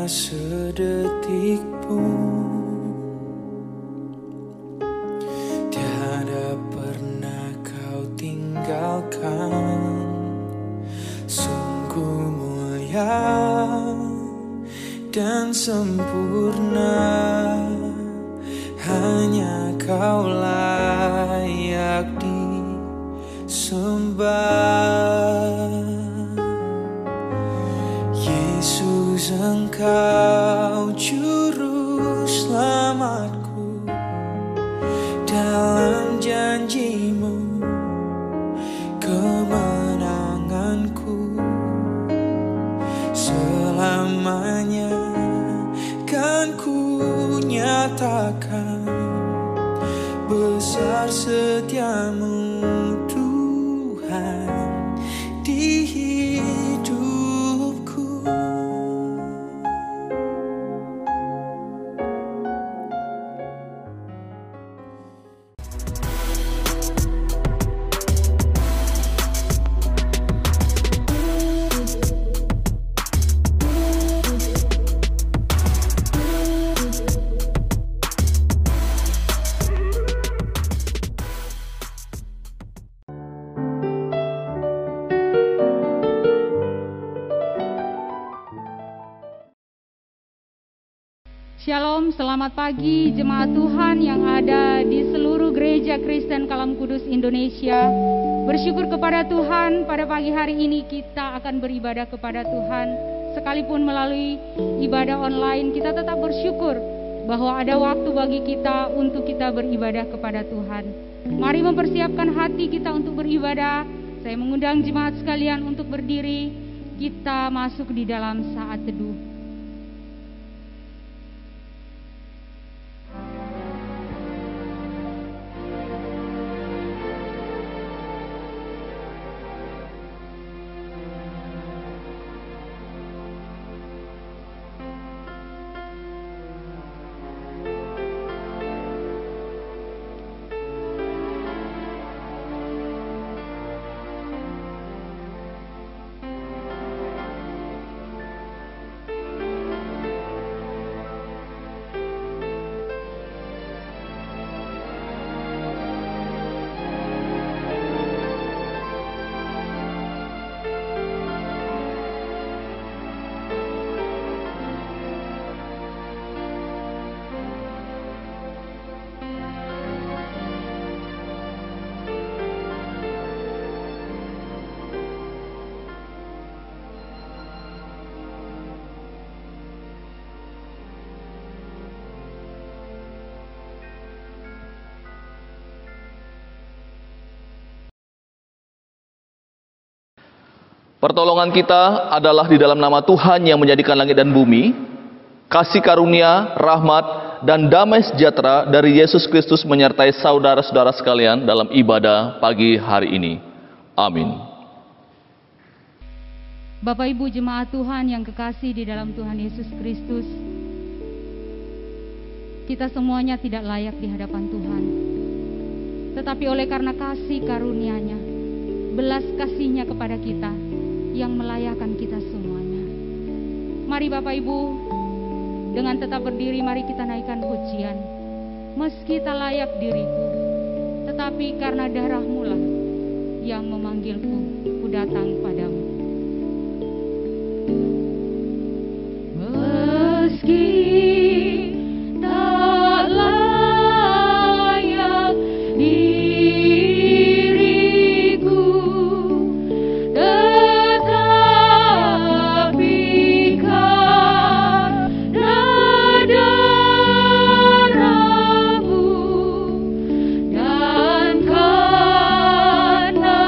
sedetik pun, tiada pernah kau tinggalkan. Sungguh mulia dan sempurna, hanya kau layak disembah. Yesus, Engkau juru selamatku, dalam janjimu kemenanganku. Selamanya kan ku nyatakan besar setiamu Tuhan di hidupku. Shalom, selamat pagi jemaat Tuhan yang ada di seluruh gereja Kristen Kalam Kudus Indonesia. Bersyukur kepada Tuhan, pada pagi hari ini kita akan beribadah kepada Tuhan. Sekalipun melalui ibadah online, kita tetap bersyukur bahwa ada waktu bagi kita untuk kita beribadah kepada Tuhan. Mari mempersiapkan hati kita untuk beribadah. Saya mengundang jemaat sekalian untuk berdiri. Kita masuk di dalam saat teduh. Pertolongan kita adalah di dalam nama Tuhan yang menjadikan langit dan bumi. Kasih karunia, rahmat, dan damai sejahtera dari Yesus Kristus menyertai saudara-saudara sekalian dalam ibadah pagi hari ini. Amin. Bapak Ibu jemaat Tuhan yang kekasih di dalam Tuhan Yesus Kristus, kita semuanya tidak layak di hadapan Tuhan. Tetapi oleh karena kasih karunia-Nya, belas kasih-Nya kepada kita, yang melayakkan kita semuanya. Mari Bapak Ibu, dengan tetap berdiri mari kita naikkan pujian. Meski tak layak diriku, tetapi karena darah-Mu lah yang memanggilku, ku datang padamu. Meski tak layak Dan karena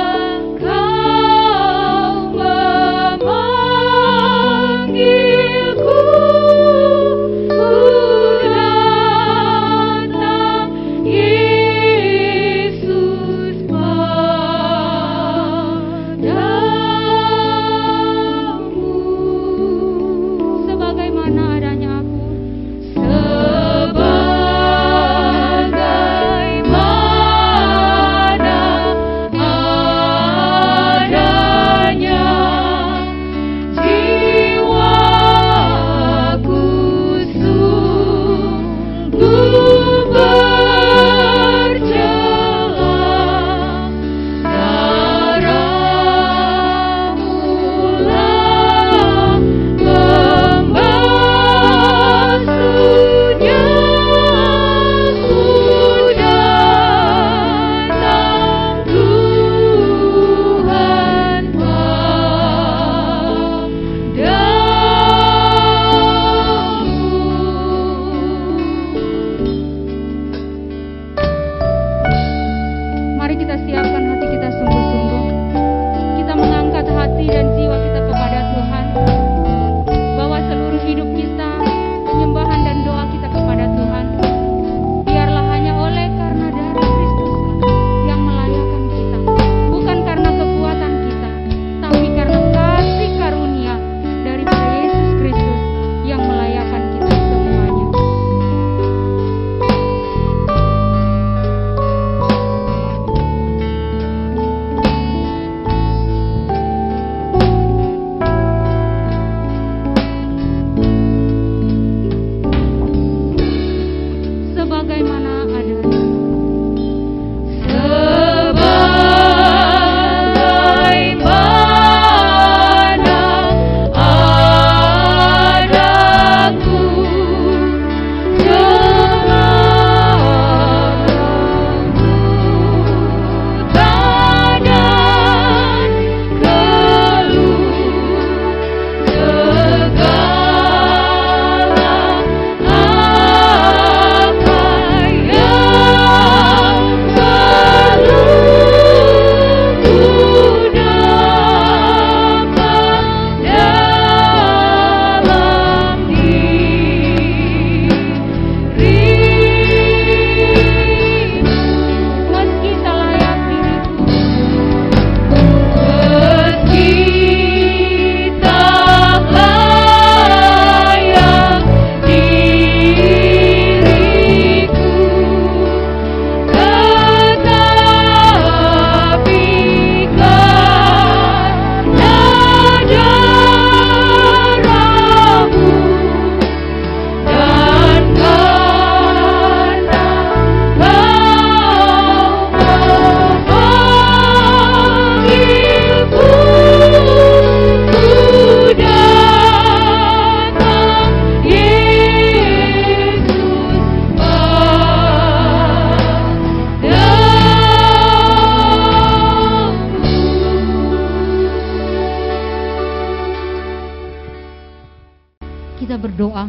kita berdoa.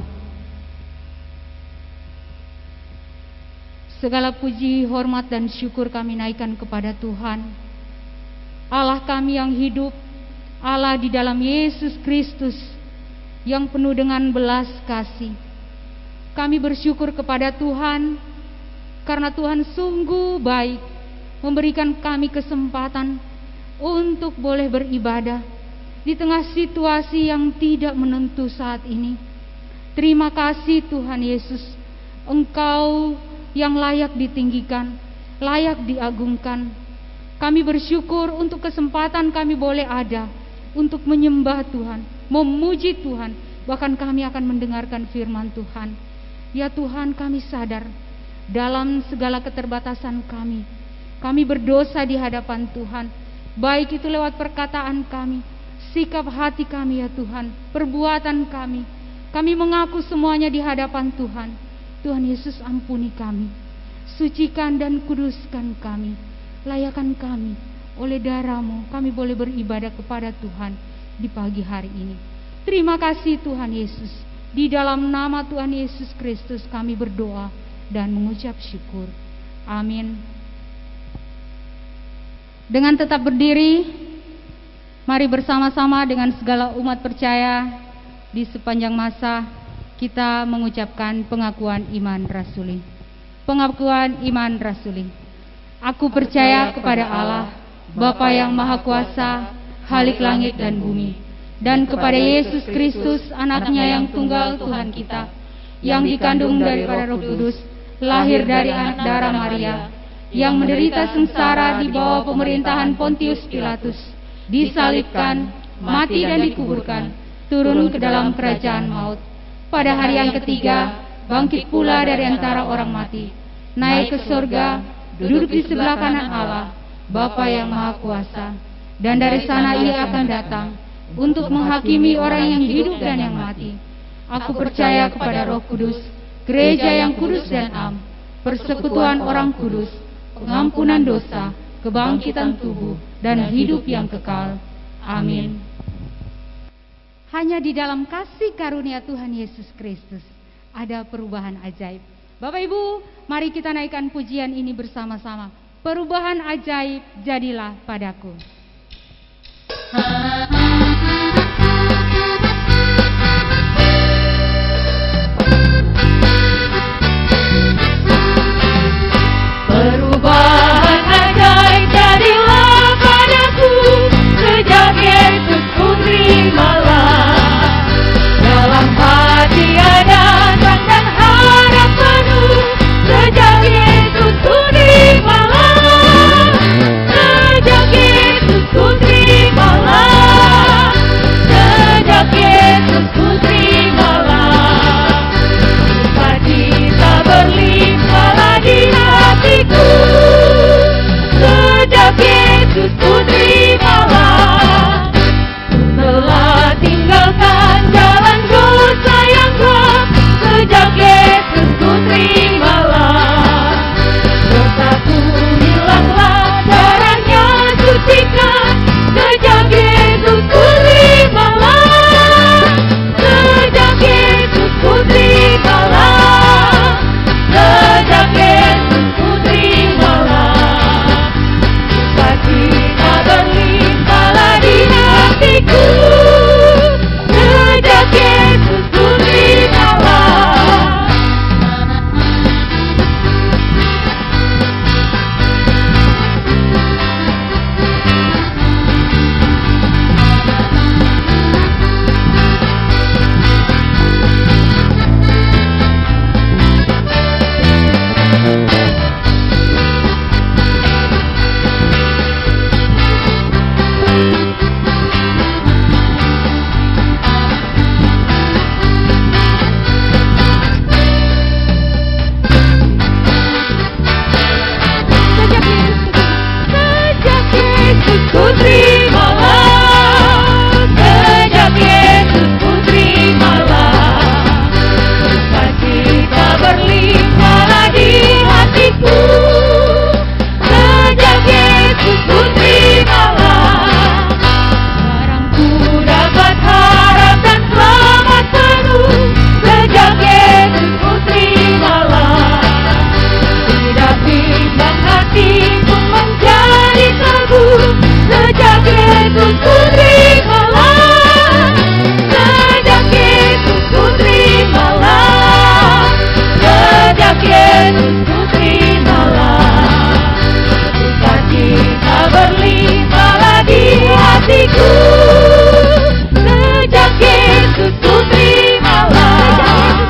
Segala puji, hormat, dan syukur kami naikkan kepada Tuhan, Allah kami yang hidup, Allah di dalam Yesus Kristus yang penuh dengan belas kasih. Kami bersyukur kepada Tuhan karena Tuhan sungguh baik memberikan kami kesempatan untuk boleh beribadah di tengah situasi yang tidak menentu saat ini. Terima kasih Tuhan Yesus, Engkau yang layak ditinggikan, layak diagungkan. Kami bersyukur untuk kesempatan kami boleh ada untuk menyembah Tuhan, memuji Tuhan, bahkan kami akan mendengarkan firman Tuhan. Ya Tuhan, kami sadar dalam segala keterbatasan kami berdosa di hadapan Tuhan, baik itu lewat perkataan kami, sikap hati kami ya Tuhan, perbuatan kami. Kami mengaku semuanya di hadapan Tuhan. Tuhan Yesus, ampuni kami, sucikan dan kuduskan kami, layakan kami oleh darah-Mu. Kami boleh beribadah kepada Tuhan di pagi hari ini. Terima kasih Tuhan Yesus. Di dalam nama Tuhan Yesus Kristus kami berdoa dan mengucap syukur. Amin. Dengan tetap berdiri, mari bersama-sama dengan segala umat percaya di sepanjang masa kita mengucapkan pengakuan iman rasuli. Pengakuan iman rasuli. Aku percaya kepada Allah, Bapa yang Maha Kuasa, Khalik langit dan bumi, dan kepada Yesus Kristus, anaknya yang tunggal Tuhan kita, yang dikandung daripada Roh Kudus, lahir dari anak darah Maria, yang menderita sengsara di bawah pemerintahan Pontius Pilatus, disalibkan, mati dan dikuburkan, turun ke dalam kerajaan maut. Pada hari yang ketiga, bangkit pula dari antara orang mati, naik ke surga, duduk di sebelah kanan Allah, Bapa yang Maha Kuasa, dan dari sana Ia akan datang untuk menghakimi orang yang hidup dan yang mati. Aku percaya kepada Roh Kudus, gereja yang kudus dan am, persekutuan orang kudus, pengampunan dosa, kebangkitan tubuh, dan hidup yang kekal. Amin. Hanya di dalam kasih karunia Tuhan Yesus Kristus ada perubahan ajaib. Bapak Ibu, mari kita naikkan pujian ini bersama-sama. Perubahan ajaib jadilah padaku. Perubahan ajaib jadilah padaku, sejak Yesus ku terimalah. Dalam hati ada terang dan harap penuh, sejak Yesus ku terimalah. Sejak Yesus ku terimalah. Yesus ku terimalah, sejak Yesus ku terimalah, sejak Yesus ku terimalah, sukacita berlimpahlah di hatiku, sejak Yesus ku terimalah,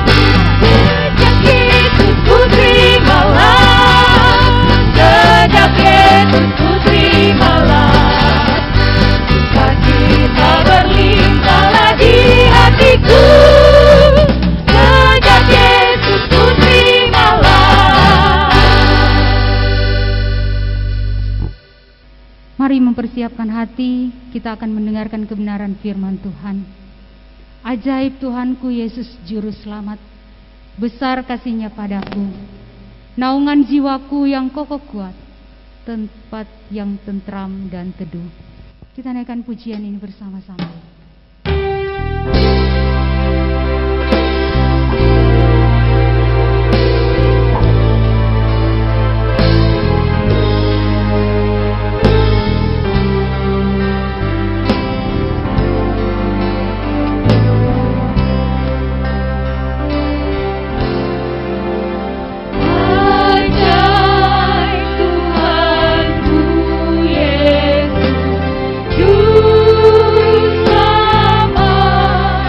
sejak Yesus ku terimalah, sejak Yesus ku terimalah, sukacita berlimpahlah di hatiku, sejak Yesus ku terimalah. Mari mempersiapkan hati, kita akan mendengarkan kebenaran firman Tuhan. Ajaib Tuhanku Yesus Juru Selamat, besar kasih-Nya padaku, naungan jiwaku yang kokoh kuat, tempat yang tentram dan teduh. Kita naikkan pujian ini bersama-sama. Ajaib Tuhanku Yesus Juru Selamat,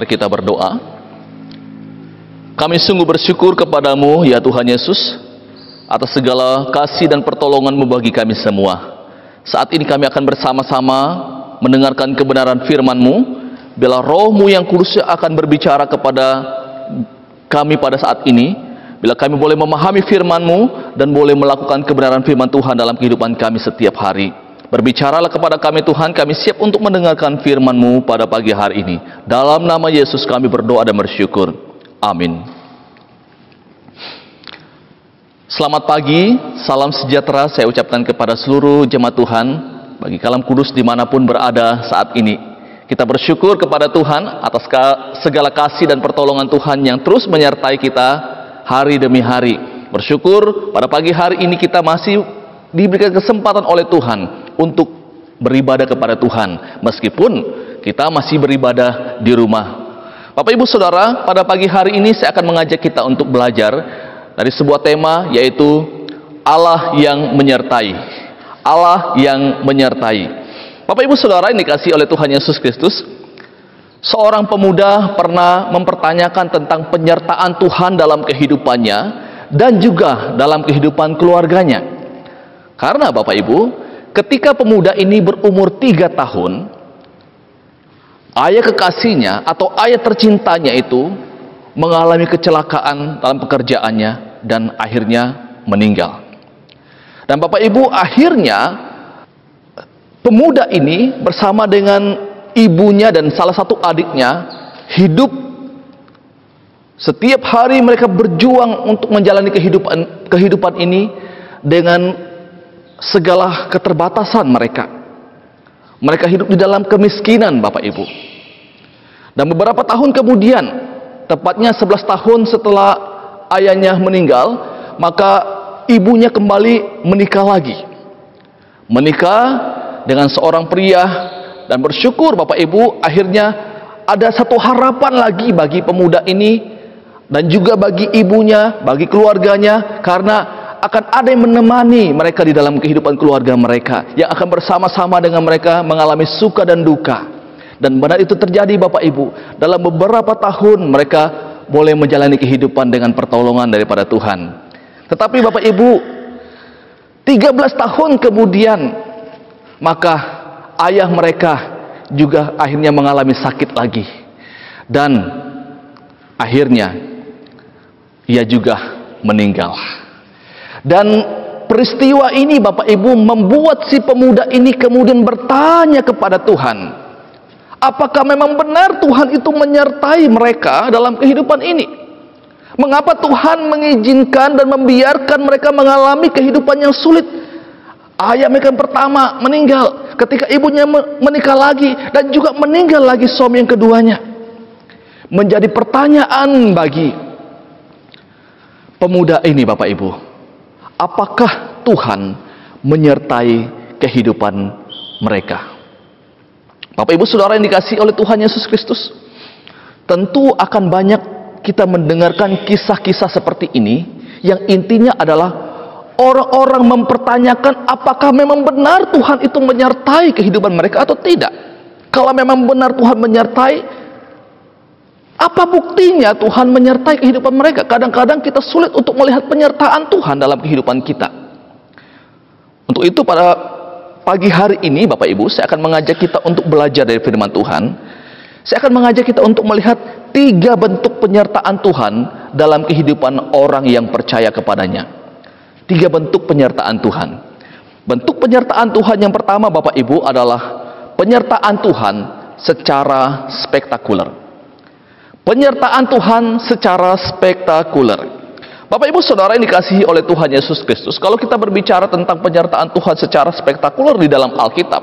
Mari kita berdoa. Kami sungguh bersyukur kepadamu ya Tuhan Yesus atas segala kasih dan pertolongan-Mu bagi kami semua. Saat ini kami akan bersama-sama mendengarkan kebenaran firman-Mu. Bila Roh-Mu yang kudus akan berbicara kepada kami pada saat ini, bila kami boleh memahami firman-Mu dan boleh melakukan kebenaran firman Tuhan dalam kehidupan kami setiap hari. Berbicaralah kepada kami Tuhan, kami siap untuk mendengarkan firman-Mu pada pagi hari ini. Dalam nama Yesus kami berdoa dan bersyukur. Amin. Selamat pagi, salam sejahtera saya ucapkan kepada seluruh jemaat Tuhan, bagi kalam kudus dimanapun berada saat ini. Kita bersyukur kepada Tuhan atas segala kasih dan pertolongan Tuhan yang terus menyertai kita hari demi hari. Bersyukur pada pagi hari ini kita masih diberikan kesempatan oleh Tuhan untuk beribadah kepada Tuhan, meskipun kita masih beribadah di rumah. Bapak Ibu Saudara, pada pagi hari ini saya akan mengajak kita untuk belajar dari sebuah tema, yaitu Allah yang menyertai. Allah yang menyertai. Bapak Ibu Saudara yang dikasihi oleh Tuhan Yesus Kristus, seorang pemuda pernah mempertanyakan tentang penyertaan Tuhan dalam kehidupannya dan juga dalam kehidupan keluarganya. Karena Bapak Ibu, ketika pemuda ini berumur 3 tahun, ayah kekasihnya atau ayah tercintanya itu mengalami kecelakaan dalam pekerjaannya dan akhirnya meninggal. Dan Bapak Ibu, akhirnya pemuda ini bersama dengan ibunya dan salah satu adiknya hidup setiap hari. Mereka berjuang untuk menjalani kehidupan ini dengan segala keterbatasan mereka. Mereka hidup di dalam kemiskinan Bapak Ibu. Dan beberapa tahun kemudian, tepatnya 11 tahun setelah ayahnya meninggal, maka ibunya kembali menikah lagi. Menikah dengan seorang pria, dan bersyukur Bapak Ibu, akhirnya ada satu harapan lagi bagi pemuda ini dan juga bagi ibunya, bagi keluarganya, karena akan ada yang menemani mereka di dalam kehidupan keluarga mereka, yang akan bersama-sama dengan mereka mengalami suka dan duka. Dan benar itu terjadi Bapak Ibu. Dalam beberapa tahun mereka boleh menjalani kehidupan dengan pertolongan daripada Tuhan. Tetapi Bapak Ibu, 13 tahun kemudian, maka ayah mereka juga akhirnya mengalami sakit lagi. Dan akhirnya ia juga meninggal. Dan peristiwa ini Bapak Ibu membuat si pemuda ini kemudian bertanya kepada Tuhan, apakah memang benar Tuhan itu menyertai mereka dalam kehidupan ini? Mengapa Tuhan mengizinkan dan membiarkan mereka mengalami kehidupan yang sulit? Ayah mereka yang pertama meninggal, ketika ibunya menikah lagi, dan juga meninggal lagi suami yang keduanya. Menjadi pertanyaan bagi pemuda ini Bapak Ibu, apakah Tuhan menyertai kehidupan mereka? Bapak Ibu Saudara yang dikasihi oleh Tuhan Yesus Kristus, tentu akan banyak kita mendengarkan kisah-kisah seperti ini, yang intinya adalah orang-orang mempertanyakan apakah memang benar Tuhan itu menyertai kehidupan mereka atau tidak. Kalau memang benar Tuhan menyertai, apa buktinya Tuhan menyertai kehidupan mereka? Kadang-kadang kita sulit untuk melihat penyertaan Tuhan dalam kehidupan kita. Untuk itu pada pagi hari ini Bapak Ibu, saya akan mengajak kita untuk belajar dari firman Tuhan. Saya akan mengajak kita untuk melihat 3 bentuk penyertaan Tuhan dalam kehidupan orang yang percaya kepadanya. 3 bentuk penyertaan Tuhan. Bentuk penyertaan Tuhan yang pertama Bapak Ibu adalah penyertaan Tuhan secara spektakuler. Penyertaan Tuhan secara spektakuler. Bapak Ibu Saudara yang dikasihi oleh Tuhan Yesus Kristus, kalau kita berbicara tentang penyertaan Tuhan secara spektakuler di dalam Alkitab,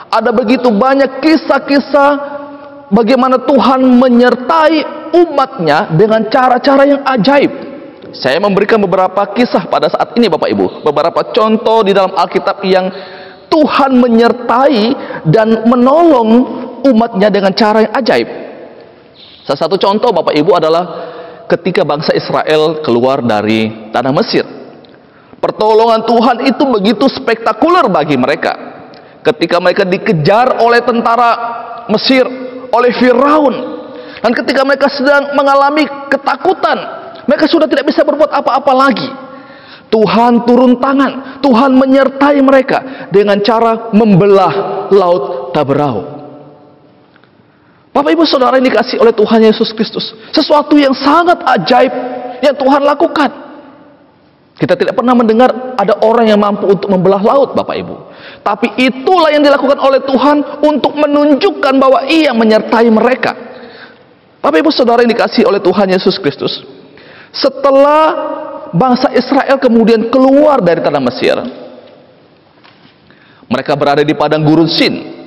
ada begitu banyak kisah-kisah bagaimana Tuhan menyertai umatnya dengan cara-cara yang ajaib. Saya memberikan beberapa kisah pada saat ini Bapak Ibu, beberapa contoh di dalam Alkitab yang Tuhan menyertai dan menolong umatnya dengan cara yang ajaib. Salah satu contoh Bapak Ibu adalah ketika bangsa Israel keluar dari tanah Mesir. Pertolongan Tuhan itu begitu spektakuler bagi mereka. Ketika mereka dikejar oleh tentara Mesir, oleh Firaun, Dan ketika mereka sedang mengalami ketakutan, mereka sudah tidak bisa berbuat apa-apa lagi, Tuhan turun tangan, Tuhan menyertai mereka dengan cara membelah laut Taberau. Bapak ibu saudara yang dikasihi oleh Tuhan Yesus Kristus, sesuatu yang sangat ajaib yang Tuhan lakukan. Kita tidak pernah mendengar ada orang yang mampu untuk membelah laut, Bapak ibu. Tapi itulah yang dilakukan oleh Tuhan untuk menunjukkan bahwa Ia menyertai mereka. Bapak ibu saudara yang dikasihi oleh Tuhan Yesus Kristus, setelah bangsa Israel kemudian keluar dari tanah Mesir, mereka berada di padang gurun Sin.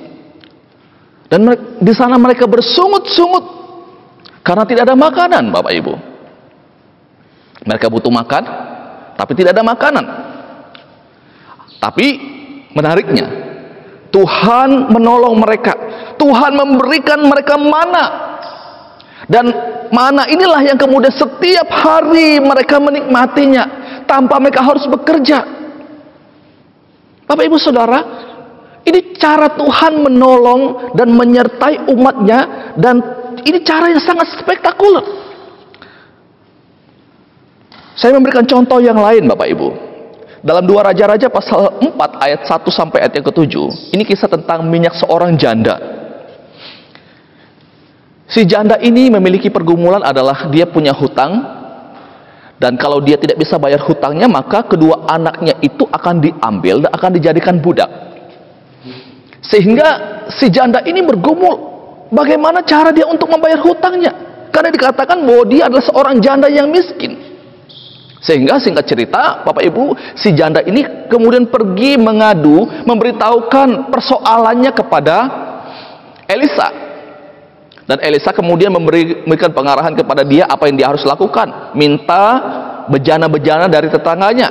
Dan di sana mereka bersungut-sungut karena tidak ada makanan, Bapak Ibu. Mereka butuh makan, tapi tidak ada makanan. Tapi menariknya, Tuhan menolong mereka. Tuhan memberikan mereka mana. Dan mana inilah yang kemudian setiap hari mereka menikmatinya tanpa mereka harus bekerja. Bapak Ibu Saudara, ini cara Tuhan menolong dan menyertai umatnya, dan ini cara yang sangat spektakuler. Saya memberikan contoh yang lain, Bapak Ibu. Dalam 2 Raja-Raja pasal 4 ayat 1 sampai ayat yang ke-7, ini kisah tentang minyak seorang janda. Si janda ini memiliki pergumulan adalah dia punya hutang, dan kalau dia tidak bisa bayar hutangnya, maka kedua anaknya itu akan diambil dan akan dijadikan budak. Sehingga si janda ini bergumul bagaimana cara dia untuk membayar hutangnya, karena dikatakan bahwa dia adalah seorang janda yang miskin. Sehingga singkat cerita, Bapak Ibu, si janda ini kemudian pergi mengadu, memberitahukan persoalannya kepada Elisa. Dan Elisa kemudian memberikan pengarahan kepada dia apa yang dia harus lakukan. Minta bejana-bejana dari tetangganya.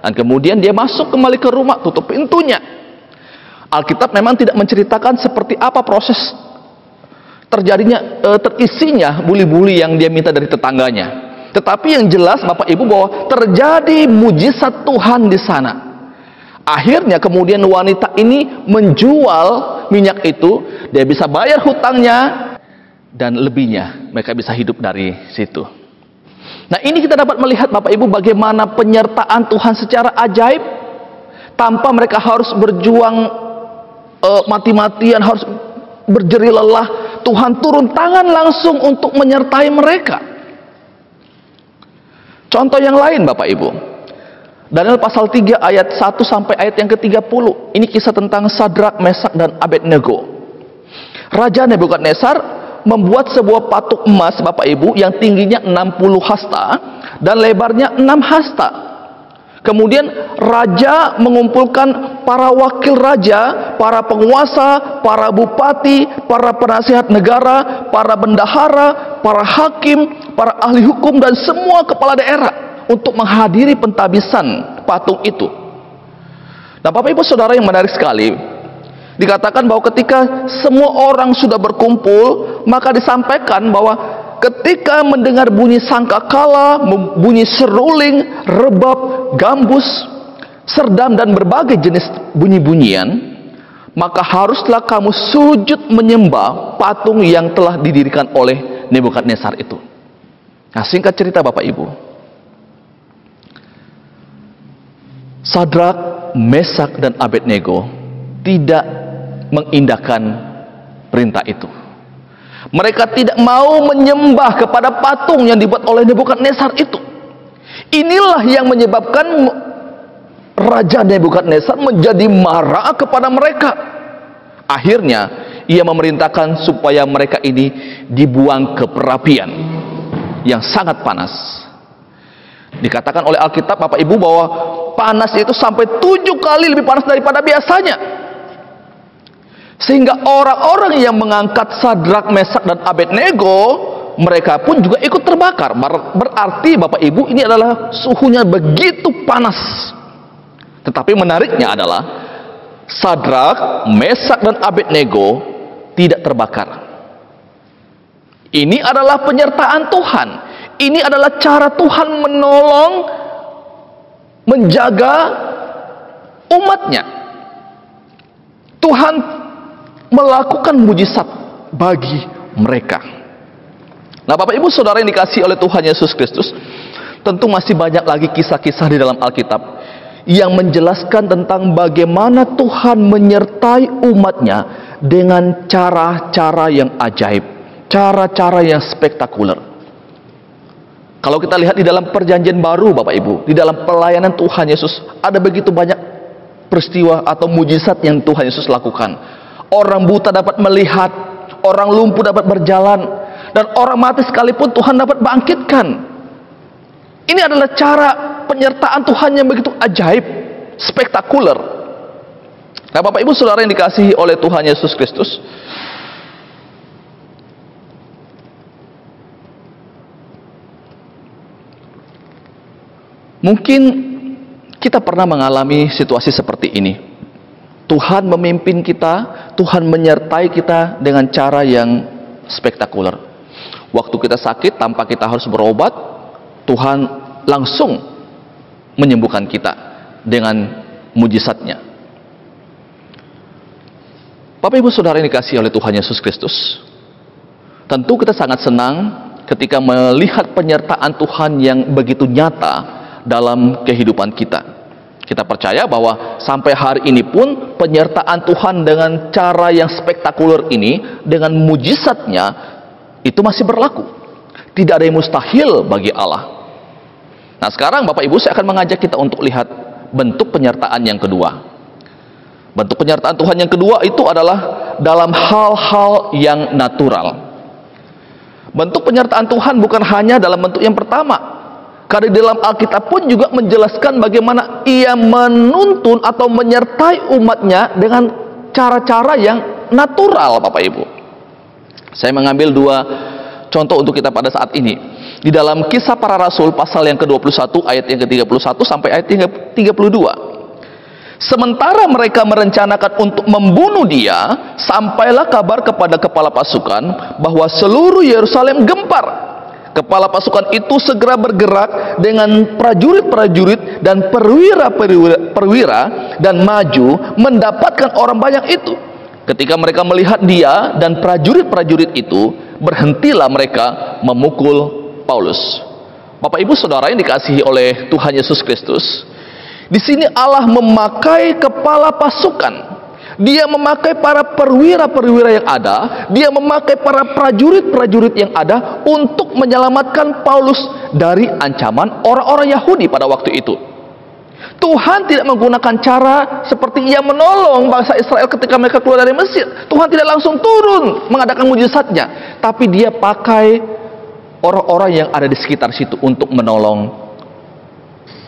Dan kemudian dia masuk kembali ke rumah, tutup pintunya. Alkitab memang tidak menceritakan seperti apa proses terisinya buli-buli yang dia minta dari tetangganya. Tetapi yang jelas Bapak Ibu bahwa terjadi mujizat Tuhan di sana. Akhirnya kemudian wanita ini menjual minyak itu, dia bisa bayar hutangnya, dan lebihnya mereka bisa hidup dari situ. Nah, ini kita dapat melihat Bapak Ibu bagaimana penyertaan Tuhan secara ajaib, tanpa mereka harus berjuang mati-matian, harus berjerih lelah. Tuhan turun tangan langsung untuk menyertai mereka. Contoh yang lain Bapak Ibu, Daniel pasal 3 ayat 1 sampai ayat yang ke-30. Ini kisah tentang Sadrak, Mesak, dan Abednego. Raja Nebukadnezar membuat sebuah patung emas Bapak Ibu yang tingginya 60 hasta dan lebarnya 6 hasta. Kemudian raja mengumpulkan para wakil raja, para penguasa, para bupati, para penasihat negara, para bendahara, para hakim, para ahli hukum, dan semua kepala daerah untuk menghadiri pentabisan patung itu. Nah, Bapak Ibu Saudara yang menarik sekali, dikatakan bahwa ketika semua orang sudah berkumpul, maka disampaikan bahwa ketika mendengar bunyi sangkakala, bunyi seruling, rebab, gambus, serdam, dan berbagai jenis bunyi-bunyian, maka haruslah kamu sujud menyembah patung yang telah didirikan oleh Nebukadnezar itu. Nah, singkat cerita Bapak Ibu, Sadrak, Mesak, dan Abednego tidak mengindahkan perintah itu. Mereka tidak mau menyembah kepada patung yang dibuat oleh Nebukadnezar itu. Inilah yang menyebabkan Raja Nebukadnezar menjadi marah kepada mereka. Akhirnya ia memerintahkan supaya mereka ini dibuang ke perapian yang sangat panas. Dikatakan oleh Alkitab Bapak Ibu bahwa panas itu sampai 7 kali lebih panas daripada biasanya. Sehingga orang-orang yang mengangkat Sadrak, Mesak, dan Abednego, mereka pun juga ikut terbakar. Berarti Bapak Ibu, ini adalah suhunya begitu panas. Tetapi menariknya adalah Sadrak, Mesak, dan Abednego tidak terbakar. Ini adalah penyertaan Tuhan. Ini adalah cara Tuhan menolong, menjaga umatnya. Tuhan melakukan mujizat bagi mereka. Nah, Bapak Ibu Saudara yang dikasihi oleh Tuhan Yesus Kristus, tentu masih banyak lagi kisah-kisah di dalam Alkitab yang menjelaskan tentang bagaimana Tuhan menyertai umatnya dengan cara-cara yang ajaib, cara-cara yang spektakuler. Kalau kita lihat di dalam perjanjian baru, Bapak Ibu, di dalam pelayanan Tuhan Yesus, ada begitu banyak peristiwa atau mujizat yang Tuhan Yesus lakukan. Orang buta dapat melihat, orang lumpuh dapat berjalan, dan orang mati sekalipun Tuhan dapat bangkitkan. Ini adalah cara penyertaan Tuhan yang begitu ajaib, spektakuler. Nah, Bapak Ibu Saudara yang dikasihi oleh Tuhan Yesus Kristus, mungkin kita pernah mengalami situasi seperti ini. Tuhan memimpin kita, Tuhan menyertai kita dengan cara yang spektakuler. Waktu kita sakit tanpa kita harus berobat, Tuhan langsung menyembuhkan kita dengan mujizatnya. Bapak Ibu Saudara yang dikasihi oleh Tuhan Yesus Kristus, tentu kita sangat senang ketika melihat penyertaan Tuhan yang begitu nyata dalam kehidupan kita. Kita percaya bahwa sampai hari ini pun penyertaan Tuhan dengan cara yang spektakuler ini, dengan mujizatnya, itu masih berlaku. Tidak ada yang mustahil bagi Allah. Nah, sekarang Bapak Ibu, saya akan mengajak kita untuk lihat bentuk penyertaan yang kedua. Bentuk penyertaan Tuhan yang kedua itu adalah dalam hal-hal yang natural. Bentuk penyertaan Tuhan bukan hanya dalam bentuk yang pertama. Karena di dalam Alkitab pun juga menjelaskan bagaimana Ia menuntun atau menyertai umatnya dengan cara-cara yang natural, Bapak Ibu. Saya mengambil dua contoh untuk kita pada saat ini. Di dalam Kisah Para Rasul pasal yang ke-21 ayat yang ke-31 sampai ayat yang ke-32. Sementara mereka merencanakan untuk membunuh Dia, sampailah kabar kepada kepala pasukan bahwa seluruh Yerusalem gempar. Kepala pasukan itu segera bergerak dengan prajurit-prajurit dan perwira dan maju mendapatkan orang banyak itu. Ketika mereka melihat Dia dan prajurit-prajurit itu, berhentilah mereka memukul Paulus. Bapak Ibu Saudara yang dikasihi oleh Tuhan Yesus Kristus, di sini Allah memakai kepala pasukan. Dia memakai para perwira-perwira yang ada, Dia memakai para prajurit-prajurit yang ada untuk menyelamatkan Paulus dari ancaman orang-orang Yahudi pada waktu itu. Tuhan tidak menggunakan cara seperti Ia menolong bangsa Israel ketika mereka keluar dari Mesir. Tuhan tidak langsung turun mengadakan mujizatnya, tapi Dia pakai orang-orang yang ada di sekitar situ untuk menolong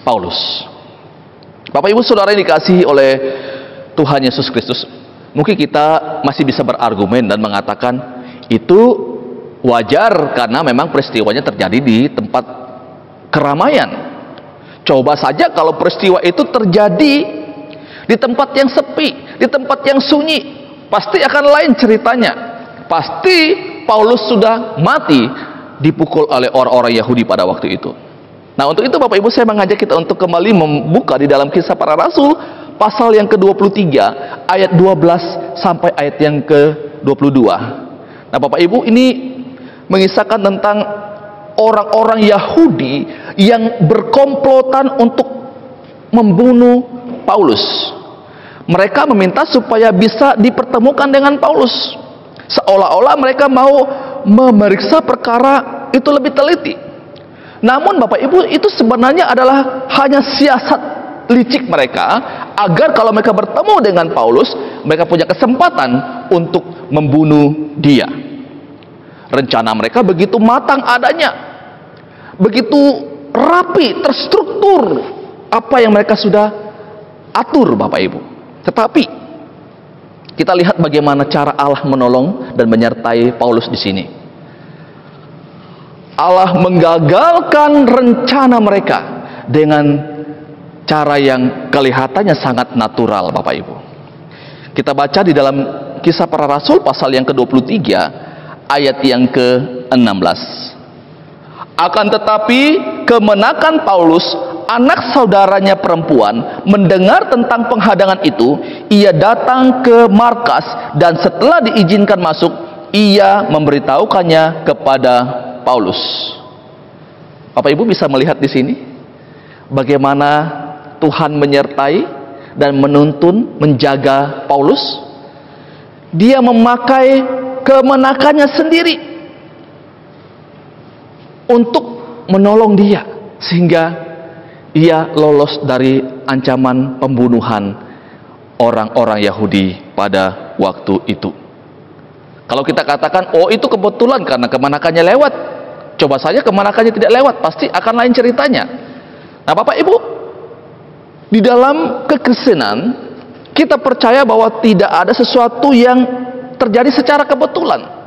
Paulus. Bapak Ibu Saudara yang dikasihi oleh Tuhan Yesus Kristus, mungkin kita masih bisa berargumen dan mengatakan itu wajar karena memang peristiwanya terjadi di tempat keramaian. Coba saja kalau peristiwa itu terjadi di tempat yang sepi, di tempat yang sunyi, pasti akan lain ceritanya. Pasti Paulus sudah mati dipukul oleh orang-orang Yahudi pada waktu itu. Nah, untuk itu Bapak Ibu, saya mengajak kita untuk kembali membuka di dalam Kisah Para Rasul pasal yang ke-23 ayat 12 sampai ayat yang ke-22. Nah, Bapak Ibu, ini mengisahkan tentang orang-orang Yahudi yang berkomplotan untuk membunuh Paulus. Mereka meminta supaya bisa dipertemukan dengan Paulus, seolah-olah mereka mau memeriksa perkara itu lebih teliti. Namun Bapak Ibu, itu sebenarnya adalah hanya siasat licik mereka agar kalau mereka bertemu dengan Paulus, mereka punya kesempatan untuk membunuh dia. Rencana mereka begitu matang adanya, begitu rapi, terstruktur apa yang mereka sudah atur, Bapak Ibu. Tetapi kita lihat bagaimana cara Allah menolong dan menyertai Paulus di sini. Allah menggagalkan rencana mereka dengan cara yang kelihatannya sangat natural, Bapak Ibu. Kita baca di dalam Kisah Para Rasul pasal yang ke-23 ayat yang ke-16. Akan tetapi kemenakan Paulus, anak saudaranya perempuan, mendengar tentang penghadangan itu, ia datang ke markas dan setelah diizinkan masuk, ia memberitahukannya kepada Paulus. Bapak Ibu bisa melihat di sini bagaimana Tuhan menyertai dan menuntun, menjaga Paulus. Dia memakai kemenakannya sendiri untuk menolong dia, sehingga ia lolos dari ancaman pembunuhan orang-orang Yahudi pada waktu itu. Kalau kita katakan, oh itu kebetulan karena kemenakannya lewat, coba saja kemenakannya tidak lewat, pasti akan lain ceritanya. Nah Bapak Ibu, di dalam kekristenan kita percaya bahwa tidak ada sesuatu yang terjadi secara kebetulan.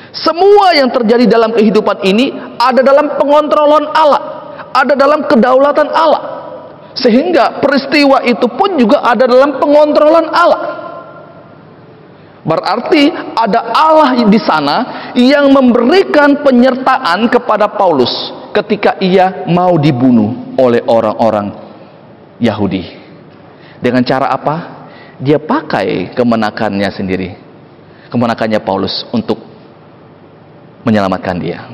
Semua yang terjadi dalam kehidupan ini ada dalam pengontrolan Allah, ada dalam kedaulatan Allah, sehingga peristiwa itu pun juga ada dalam pengontrolan Allah. Berarti ada Allah di sana yang memberikan penyertaan kepada Paulus ketika ia mau dibunuh oleh orang-orang Yahudi. Dengan cara apa? Dia pakai kemenakannya sendiri, kemenakannya Paulus untuk menyelamatkan dia.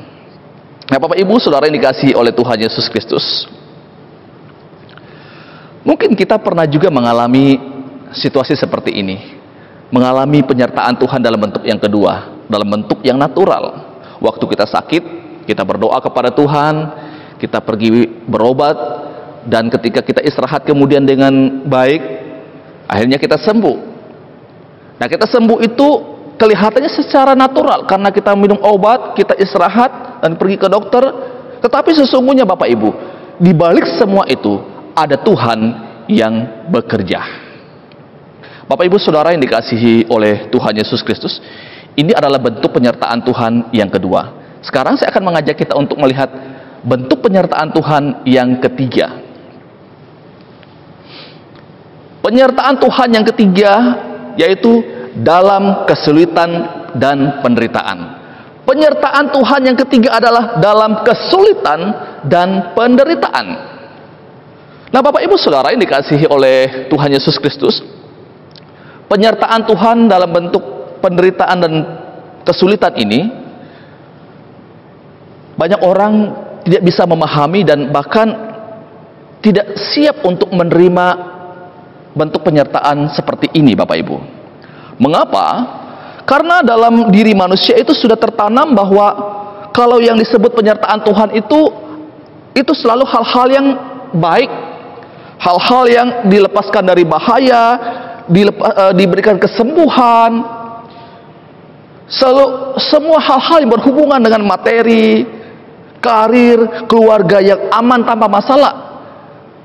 Nah Bapak Ibu Saudara yang dikasihi oleh Tuhan Yesus Kristus, mungkin kita pernah juga mengalami situasi seperti ini, mengalami penyertaan Tuhan dalam bentuk yang kedua, dalam bentuk yang natural. Waktu kita sakit, kita berdoa kepada Tuhan, kita pergi berobat, dan ketika kita istirahat kemudian dengan baik, akhirnya kita sembuh. Nah kita sembuh itu kelihatannya secara natural karena kita minum obat, kita istirahat dan pergi ke dokter. Tetapi sesungguhnya Bapak Ibu, di balik semua itu ada Tuhan yang bekerja. Bapak Ibu Saudara yang dikasihi oleh Tuhan Yesus Kristus, ini adalah bentuk penyertaan Tuhan yang kedua. Sekarang saya akan mengajak kita untuk melihat bentuk penyertaan Tuhan yang ketiga. Penyertaan Tuhan yang ketiga yaitu dalam kesulitan dan penderitaan. Penyertaan Tuhan yang ketiga adalah dalam kesulitan dan penderitaan. Nah Bapak Ibu Saudara yang dikasihi oleh Tuhan Yesus Kristus, penyertaan Tuhan dalam bentuk penderitaan dan kesulitan ini banyak orang tidak bisa memahami dan bahkan tidak siap untuk menerima bentuk penyertaan seperti ini Bapak Ibu. Mengapa? Karena dalam diri manusia itu sudah tertanam bahwa kalau yang disebut penyertaan Tuhan itu selalu hal-hal yang baik, hal-hal yang dilepaskan dari bahaya, diberikan kesembuhan, selalu semua hal-hal yang berhubungan dengan materi, karir, keluarga yang aman tanpa masalah.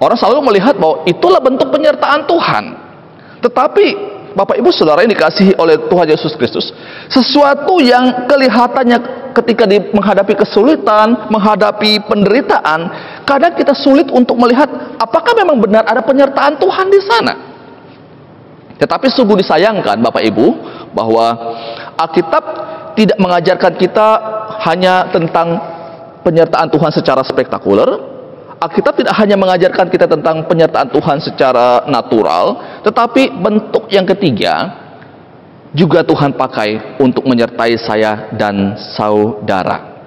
Orang selalu melihat bahwa itulah bentuk penyertaan Tuhan. Tetapi Bapak Ibu Saudara yang dikasihi oleh Tuhan Yesus Kristus, sesuatu yang kelihatannya ketika menghadapi kesulitan, menghadapi penderitaan, kadang kita sulit untuk melihat apakah memang benar ada penyertaan Tuhan di sana. Tetapi sungguh disayangkan Bapak Ibu bahwa Alkitab tidak mengajarkan kita hanya tentang penyertaan Tuhan secara spektakuler. Alkitab tidak hanya mengajarkan kita tentang penyertaan Tuhan secara natural, tetapi bentuk yang ketiga juga Tuhan pakai untuk menyertai saya dan saudara.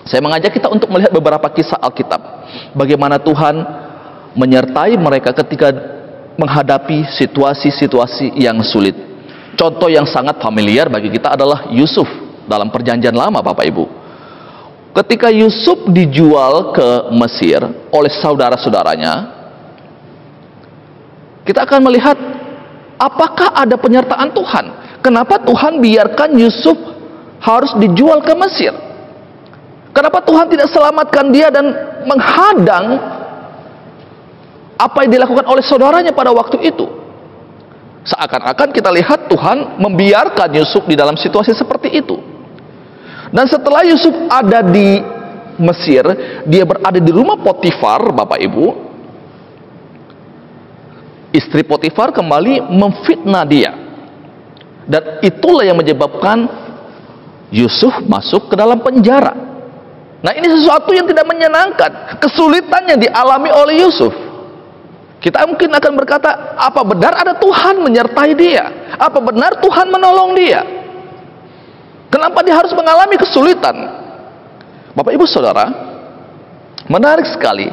Saya mengajak kita untuk melihat beberapa kisah Alkitab, bagaimana Tuhan menyertai mereka ketika menghadapi situasi-situasi yang sulit. Contoh yang sangat familiar bagi kita adalah Yusuf dalam Perjanjian Lama Bapak Ibu. Ketika Yusuf dijual ke Mesir oleh saudara-saudaranya, kita akan melihat apakah ada penyertaan Tuhan. Kenapa Tuhan biarkan Yusuf harus dijual ke Mesir? Kenapa Tuhan tidak selamatkan dia dan menghadang apa yang dilakukan oleh saudaranya pada waktu itu? Seakan-akan kita lihat Tuhan membiarkan Yusuf di dalam situasi seperti itu. Dan setelah Yusuf ada di Mesir, dia berada di rumah Potifar, Bapak Ibu. Istri Potifar kembali memfitnah dia. Dan itulah yang menyebabkan Yusuf masuk ke dalam penjara. Nah, ini sesuatu yang tidak menyenangkan. Kesulitan yang dialami oleh Yusuf. Kita mungkin akan berkata, apa benar ada Tuhan menyertai dia? Apa benar Tuhan menolong dia? Kenapa dia harus mengalami kesulitan? Bapak Ibu Saudara, menarik sekali.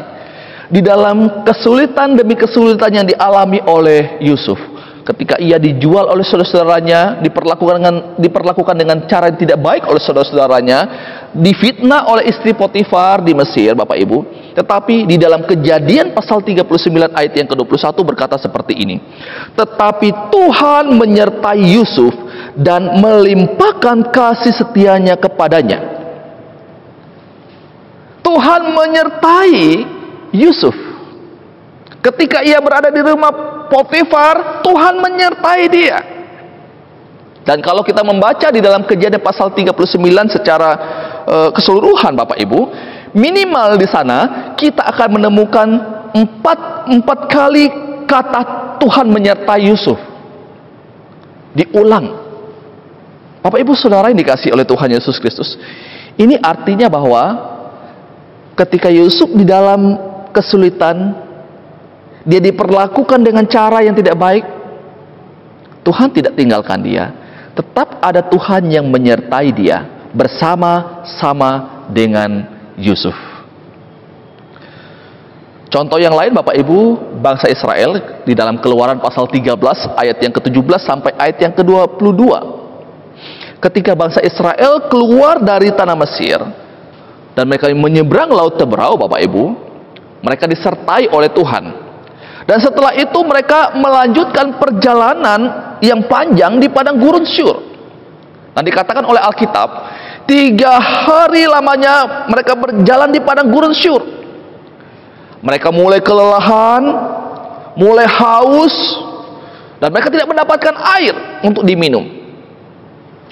Di dalam kesulitan demi kesulitan yang dialami oleh Yusuf, ketika ia dijual oleh saudara-saudaranya, diperlakukan dengan cara yang tidak baik oleh saudara-saudaranya, difitnah oleh istri Potifar di Mesir, Bapak Ibu. Tetapi di dalam Kejadian pasal 39 ayat yang ke-21 berkata seperti ini. Tetapi Tuhan menyertai Yusuf dan melimpahkan kasih setianya kepadanya. Tuhan menyertai Yusuf. Ketika ia berada di rumah Potifar, Tuhan menyertai dia. Dan kalau kita membaca di dalam Kejadian pasal 39 secara keseluruhan, Bapak Ibu, minimal di sana kita akan menemukan empat kali kata Tuhan menyertai Yusuf. Diulang. Bapak Ibu Saudara yang dikasihi oleh Tuhan Yesus Kristus, ini artinya bahwa ketika Yusuf di dalam kesulitan, dia diperlakukan dengan cara yang tidak baik, Tuhan tidak tinggalkan dia. Tetap ada Tuhan yang menyertai dia bersama-sama dengan Yusuf. Contoh yang lain, Bapak Ibu, bangsa Israel di dalam Keluaran pasal 13 ayat yang ke-17 sampai ayat yang ke-22. Ketika bangsa Israel keluar dari tanah Mesir dan mereka menyeberang Laut Teberau, Bapak Ibu, mereka disertai oleh Tuhan. Dan setelah itu mereka melanjutkan perjalanan yang panjang di padang gurun Syur. Dan dikatakan oleh Alkitab, 3 hari lamanya mereka berjalan di padang gurun Syur. Mereka mulai kelelahan, mulai haus, dan mereka tidak mendapatkan air untuk diminum.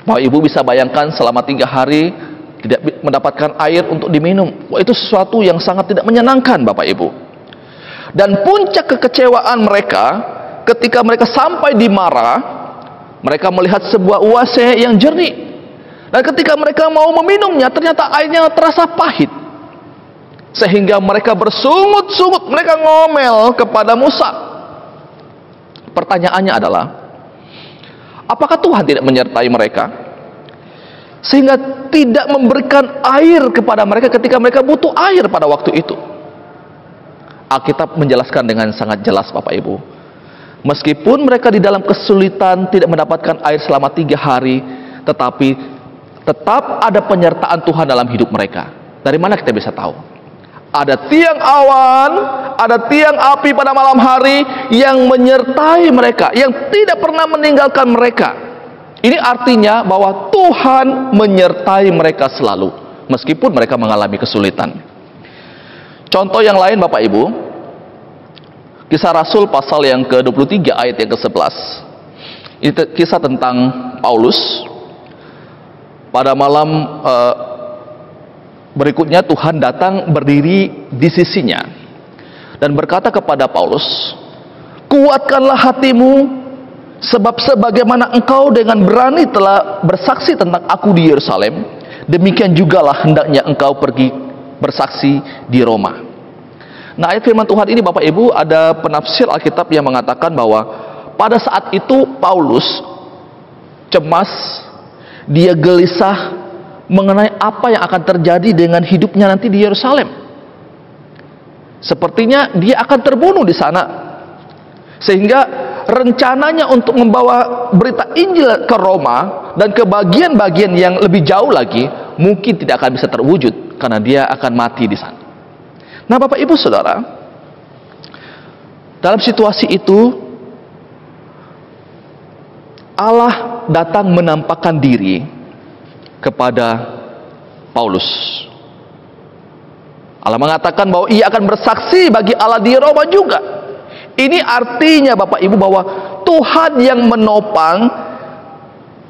Bapak Ibu bisa bayangkan selama 3 hari tidak mendapatkan air untuk diminum. Wah, itu sesuatu yang sangat tidak menyenangkan, Bapak Ibu. Dan puncak kekecewaan mereka ketika mereka sampai di Mara, mereka melihat sebuah oase yang jernih. Dan ketika mereka mau meminumnya, ternyata airnya terasa pahit. Sehingga mereka bersungut-sungut, mereka ngomel kepada Musa. Pertanyaannya adalah, apakah Tuhan tidak menyertai mereka? Sehingga tidak memberikan air kepada mereka ketika mereka butuh air pada waktu itu. Alkitab menjelaskan dengan sangat jelas, Bapak Ibu. Meskipun mereka di dalam kesulitan tidak mendapatkan air selama 3 hari, tetapi tetap ada penyertaan Tuhan dalam hidup mereka. Dari mana kita bisa tahu? Ada tiang awan, ada tiang api pada malam hari yang menyertai mereka, yang tidak pernah meninggalkan mereka. Ini artinya bahwa Tuhan menyertai mereka selalu, meskipun mereka mengalami kesulitan. Contoh yang lain, Bapak Ibu, Kisah Rasul pasal yang ke-23 ayat yang ke-11. Ini kisah tentang Paulus. Pada malam berikutnya Tuhan datang berdiri di sisinya dan berkata kepada Paulus, "Kuatkanlah hatimu, sebab sebagaimana engkau dengan berani telah bersaksi tentang aku di Yerusalem, demikian jugalah hendaknya engkau pergi bersaksi di Roma." Nah, ayat firman Tuhan ini, Bapak Ibu, ada penafsir Alkitab yang mengatakan bahwa pada saat itu Paulus cemas, dia gelisah mengenai apa yang akan terjadi dengan hidupnya nanti di Yerusalem. Sepertinya dia akan terbunuh di sana. Sehingga rencananya untuk membawa berita Injil ke Roma dan ke bagian-bagian yang lebih jauh lagi mungkin tidak akan bisa terwujud karena dia akan mati di sana. Nah, Bapak Ibu Saudara, dalam situasi itu Allah datang menampakkan diri kepada Paulus. Allah mengatakan bahwa ia akan bersaksi bagi Allah di Roma juga. Ini artinya, Bapak Ibu, bahwa Tuhan yang menopang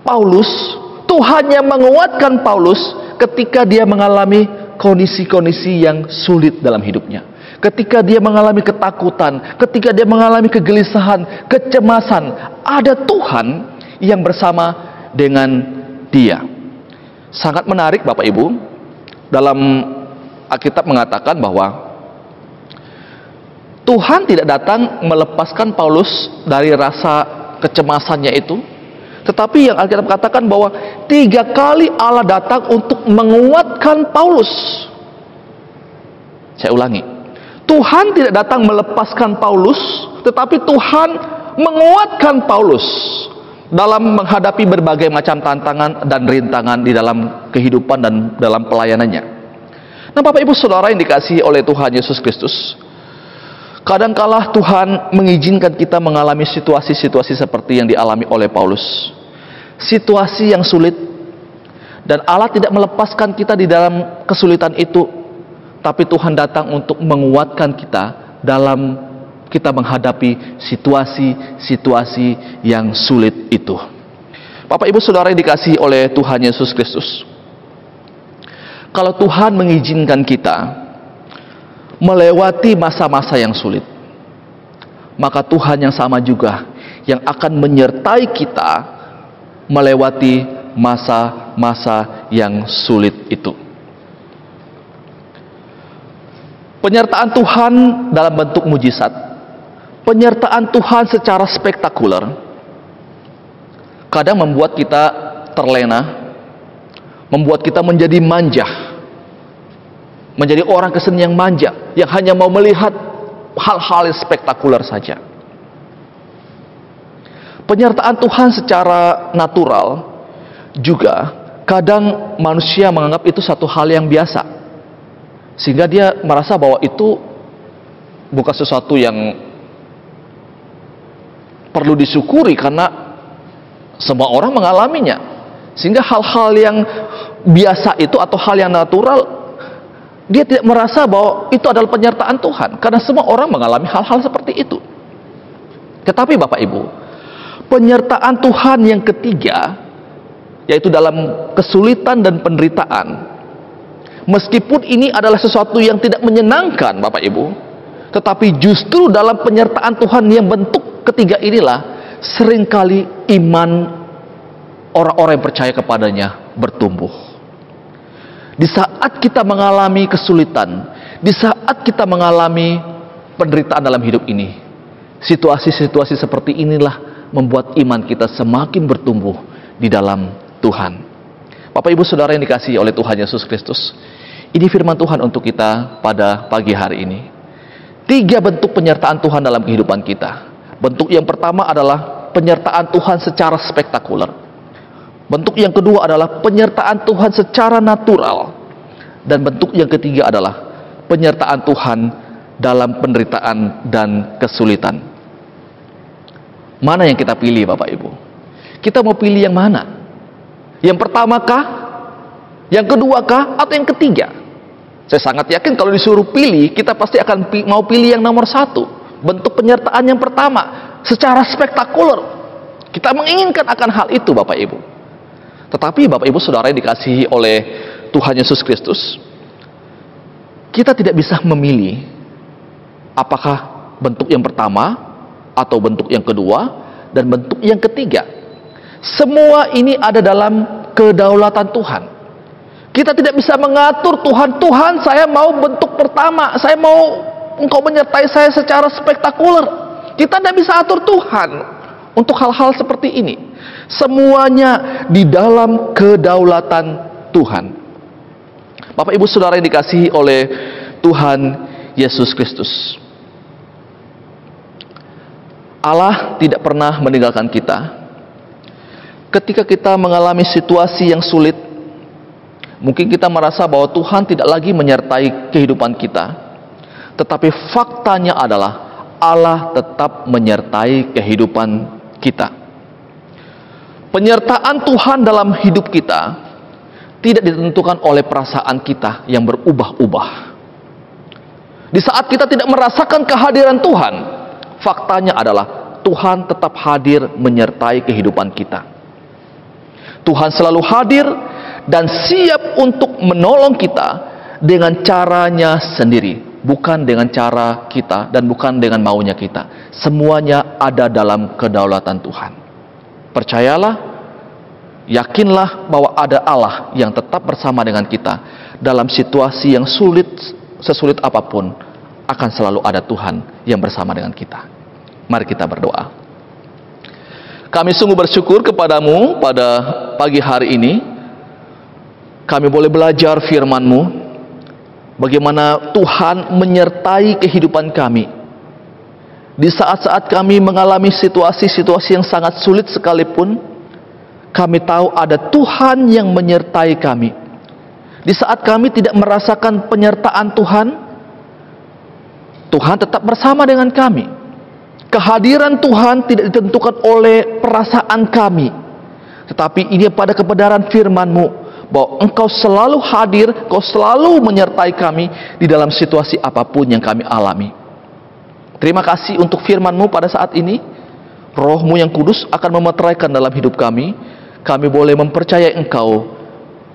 Paulus, Tuhan yang menguatkan Paulus ketika dia mengalami kondisi-kondisi yang sulit dalam hidupnya. Ketika dia mengalami ketakutan, ketika dia mengalami kegelisahan, kecemasan, ada Tuhan yang bersama dengan dia. Sangat menarik, Bapak Ibu. Dalam Alkitab mengatakan bahwa Tuhan tidak datang melepaskan Paulus dari rasa kecemasannya itu. Tetapi yang Alkitab katakan bahwa 3 kali Allah datang untuk menguatkan Paulus. Saya ulangi, Tuhan tidak datang melepaskan Paulus, tetapi Tuhan menguatkan Paulus dalam menghadapi berbagai macam tantangan dan rintangan di dalam kehidupan dan dalam pelayanannya. Nah, Bapak Ibu Saudara yang dikasihi oleh Tuhan Yesus Kristus, kadangkala Tuhan mengizinkan kita mengalami situasi-situasi seperti yang dialami oleh Paulus. Situasi yang sulit, dan Allah tidak melepaskan kita di dalam kesulitan itu, tapi Tuhan datang untuk menguatkan kita dalam kita menghadapi situasi-situasi yang sulit itu. Bapak Ibu Saudara yang dikasihi oleh Tuhan Yesus Kristus, kalau Tuhan mengizinkan kita melewati masa-masa yang sulit, maka Tuhan yang sama juga yang akan menyertai kita melewati masa-masa yang sulit itu. Penyertaan Tuhan dalam bentuk mujizat, penyertaan Tuhan secara spektakuler, kadang membuat kita terlena, membuat kita menjadi manja, menjadi orang Kristen yang manja, yang hanya mau melihat hal-hal yang spektakuler saja. Penyertaan Tuhan secara natural juga kadang manusia menganggap itu satu hal yang biasa, sehingga dia merasa bahwa itu bukan sesuatu yang perlu disyukuri karena semua orang mengalaminya. Sehingga hal-hal yang biasa itu atau hal yang natural, dia tidak merasa bahwa itu adalah penyertaan Tuhan, karena semua orang mengalami hal-hal seperti itu. Tetapi Bapak Ibu, penyertaan Tuhan yang ketiga, yaitu dalam kesulitan dan penderitaan, meskipun ini adalah sesuatu yang tidak menyenangkan Bapak Ibu, tetapi justru dalam penyertaan Tuhan yang bentuk ketiga inilah seringkali iman orang-orang yang percaya kepadanya bertumbuh. Di saat kita mengalami kesulitan, di saat kita mengalami penderitaan dalam hidup ini, situasi-situasi seperti inilah membuat iman kita semakin bertumbuh di dalam Tuhan. Bapak Ibu Saudara yang dikasihi oleh Tuhan Yesus Kristus, ini firman Tuhan untuk kita pada pagi hari ini. 3 bentuk penyertaan Tuhan dalam kehidupan kita. Bentuk yang pertama adalah penyertaan Tuhan secara spektakuler. Bentuk yang kedua adalah penyertaan Tuhan secara natural. Dan bentuk yang ketiga adalah penyertaan Tuhan dalam penderitaan dan kesulitan. Mana yang kita pilih Bapak Ibu? Kita mau pilih yang mana? Yang pertama kah? Yang kedua kah? Atau yang ketiga? Saya sangat yakin kalau disuruh pilih, kita pasti akan mau pilih yang nomor 1. Bentuk penyertaan yang pertama, secara spektakuler. Kita menginginkan akan hal itu Bapak Ibu. Tetapi Bapak Ibu Saudara yang dikasihi oleh Tuhan Yesus Kristus, kita tidak bisa memilih apakah bentuk yang pertama atau bentuk yang kedua dan bentuk yang ketiga. Semua ini ada dalam kedaulatan Tuhan. Kita tidak bisa mengatur Tuhan, saya mau bentuk pertama, saya mau Engkau menyertai saya secara spektakuler. Kita tidak bisa atur Tuhan untuk hal-hal seperti ini. Semuanya di dalam kedaulatan Tuhan. Bapak Ibu Saudara yang dikasihi oleh Tuhan Yesus Kristus, Allah tidak pernah meninggalkan kita. Ketika kita mengalami situasi yang sulit, mungkin kita merasa bahwa Tuhan tidak lagi menyertai kehidupan kita. Tetapi faktanya adalah Allah tetap menyertai kehidupan kita. Penyertaan Tuhan dalam hidup kita tidak ditentukan oleh perasaan kita yang berubah-ubah. Di saat kita tidak merasakan kehadiran Tuhan, faktanya adalah Tuhan tetap hadir menyertai kehidupan kita. Tuhan selalu hadir dan siap untuk menolong kita dengan caranya sendiri, bukan dengan cara kita dan bukan dengan maunya kita. Semuanya ada dalam kedaulatan Tuhan. Percayalah, yakinlah bahwa ada Allah yang tetap bersama dengan kita dalam situasi yang sulit, sesulit apapun, akan selalu ada Tuhan yang bersama dengan kita. Mari kita berdoa. Kami sungguh bersyukur kepadamu pada pagi hari ini. Kami boleh belajar firman-Mu, bagaimana Tuhan menyertai kehidupan kami. Di saat-saat kami mengalami situasi-situasi yang sangat sulit sekalipun, kami tahu ada Tuhan yang menyertai kami. Di saat kami tidak merasakan penyertaan Tuhan, Tuhan tetap bersama dengan kami. Kehadiran Tuhan tidak ditentukan oleh perasaan kami, tetapi ini pada kebenaran firman-Mu, bahwa Engkau selalu hadir, Engkau selalu menyertai kami di dalam situasi apapun yang kami alami. Terima kasih untuk firman-Mu pada saat ini. Roh-Mu yang kudus akan memeteraikan dalam hidup kami. Kami boleh mempercayai Engkau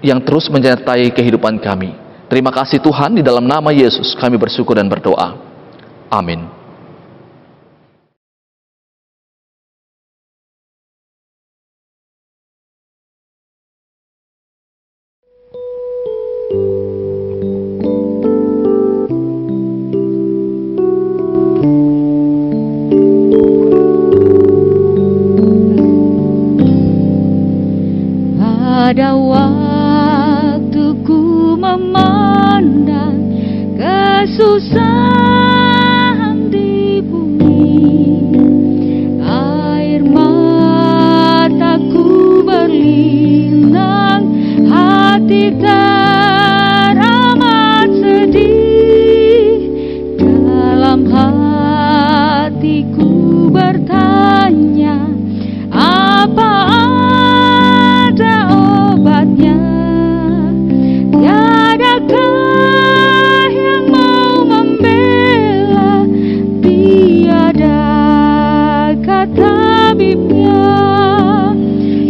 yang terus menyertai kehidupan kami. Terima kasih Tuhan, di dalam nama Yesus kami bersyukur dan berdoa. Amin. Pada waktu ku memandang kesusahan di bumi, air mataku berlinang, hati teramat sedih. Dalam hatiku bertanya, apa tiadakah yang mau membela, tiadakah tabibnya?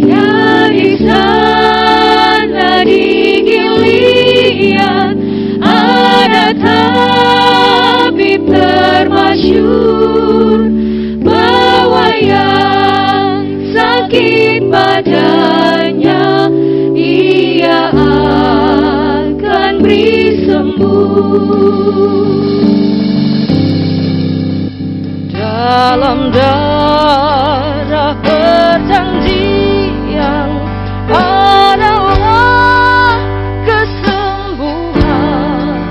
Ya di sana di Gilead ada tabib termasyhur, bahwa yang sakit badannya ia akan beri sembuh. Dalam darah perjanjian adalah kesembuhan.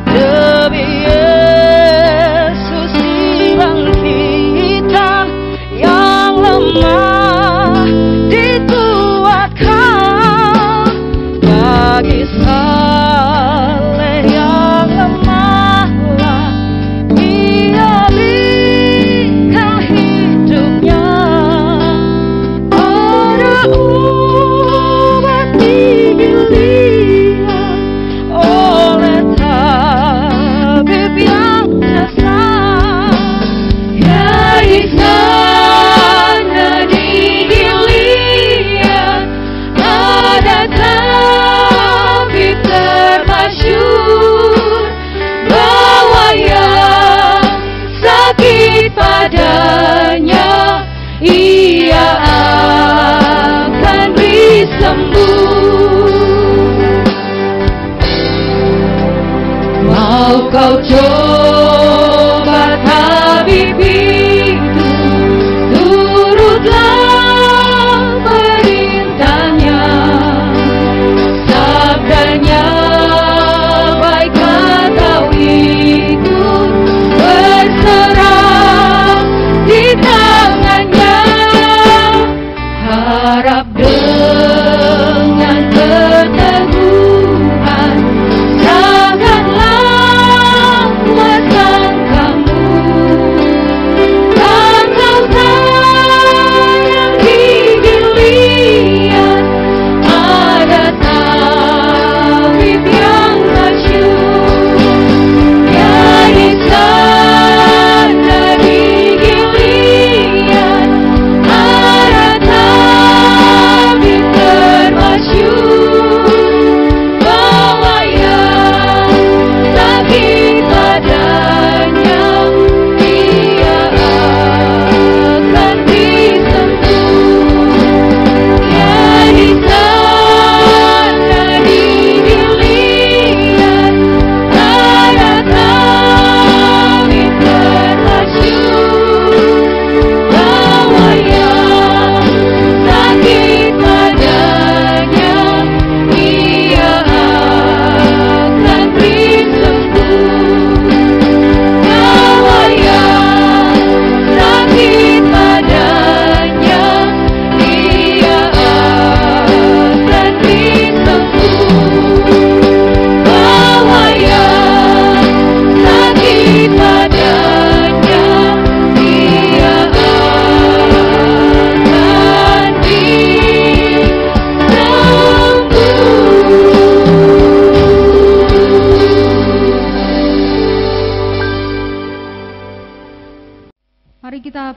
Demi Yesus dibangkitkan yang lemah dikuatkan. Bagi Saleh yang lemahlah ia berikan hidupnya.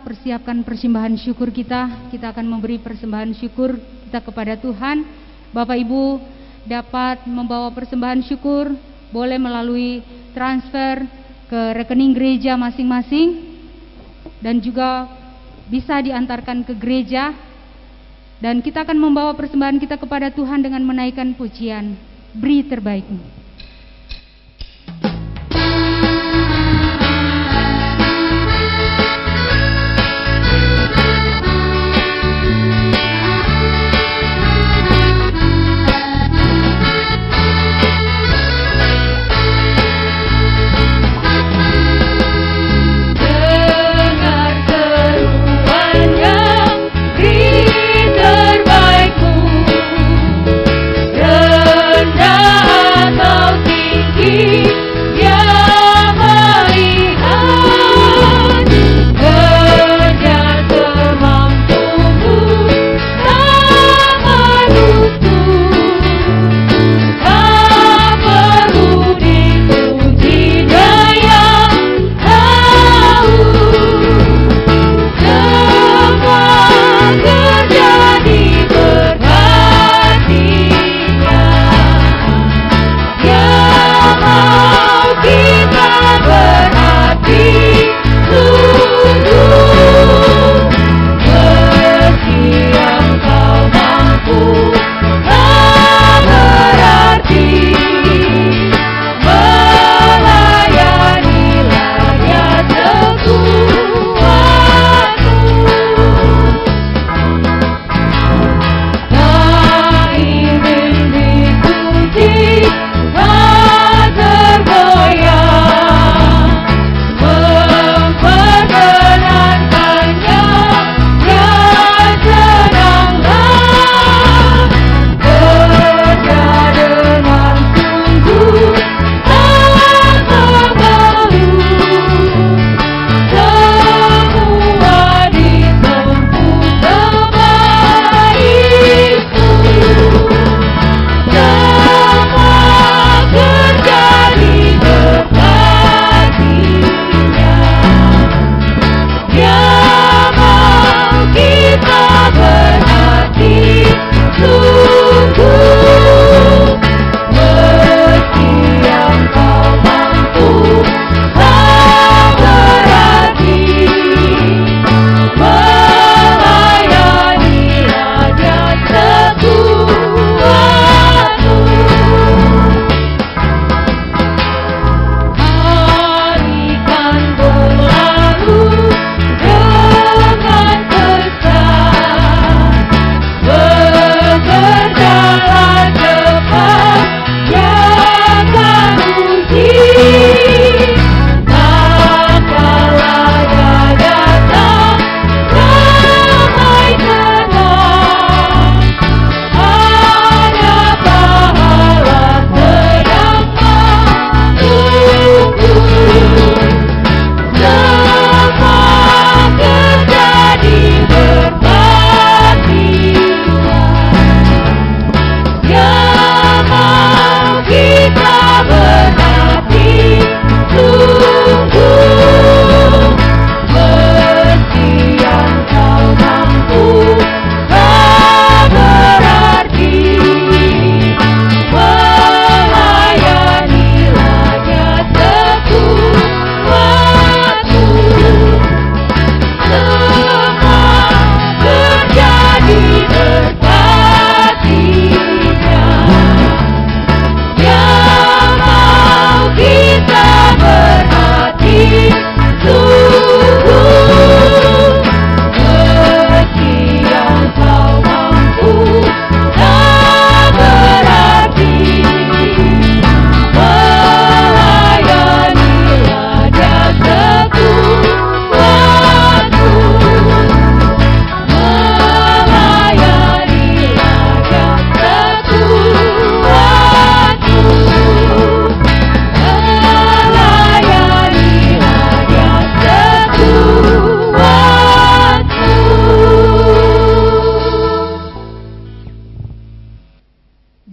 persiapkan persembahan syukur kita. Kita akan memberi persembahan syukur kita kepada Tuhan. Bapak Ibu dapat membawa persembahan syukur, boleh melalui transfer ke rekening gereja masing-masing, dan juga bisa diantarkan ke gereja. Dan kita akan membawa persembahan kita kepada Tuhan dengan menaikkan pujian, beri terbaikmu.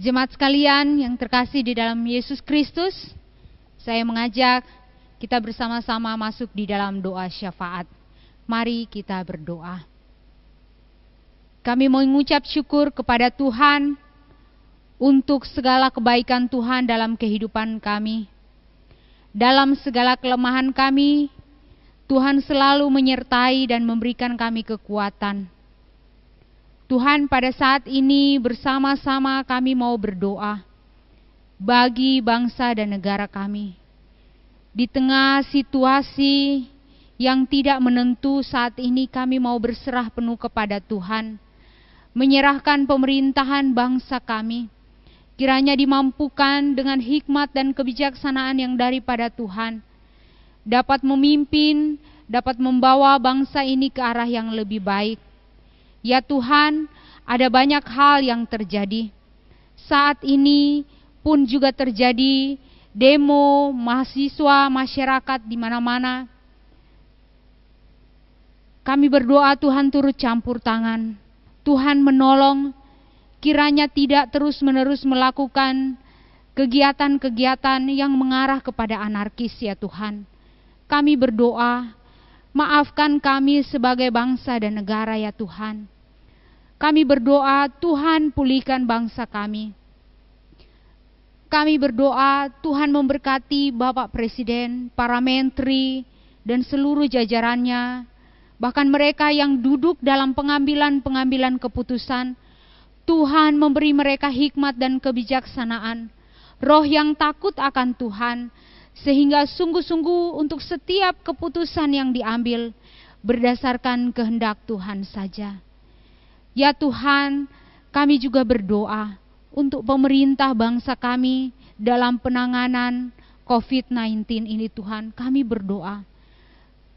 Jemaat sekalian yang terkasih di dalam Yesus Kristus, saya mengajak kita bersama-sama masuk di dalam doa syafaat. Mari kita berdoa. Kami mengucap syukur kepada Tuhan untuk segala kebaikan Tuhan dalam kehidupan kami. Dalam segala kelemahan kami, Tuhan selalu menyertai dan memberikan kami kekuatan. Tuhan, pada saat ini bersama-sama kami mau berdoa bagi bangsa dan negara kami. Di tengah situasi yang tidak menentu saat ini, kami mau berserah penuh kepada Tuhan, menyerahkan pemerintahan bangsa kami. Kiranya dimampukan dengan hikmat dan kebijaksanaan yang daripada Tuhan, dapat memimpin, dapat membawa bangsa ini ke arah yang lebih baik. Ya Tuhan, ada banyak hal yang terjadi. Saat ini pun juga terjadi demo mahasiswa, masyarakat di mana-mana. Kami berdoa Tuhan turut campur tangan. Tuhan menolong, kiranya tidak terus-menerus melakukan kegiatan-kegiatan yang mengarah kepada anarkis ya Tuhan. Kami berdoa, maafkan kami sebagai bangsa dan negara ya Tuhan. Kami berdoa, Tuhan pulihkan bangsa kami. Kami berdoa, Tuhan memberkati Bapak Presiden, para menteri, dan seluruh jajarannya, bahkan mereka yang duduk dalam pengambilan keputusan. Tuhan memberi mereka hikmat dan kebijaksanaan, roh yang takut akan Tuhan, sehingga sungguh-sungguh untuk setiap keputusan yang diambil berdasarkan kehendak Tuhan saja. Ya Tuhan, kami juga berdoa untuk pemerintah bangsa kami dalam penanganan COVID-19 ini Tuhan. Kami berdoa,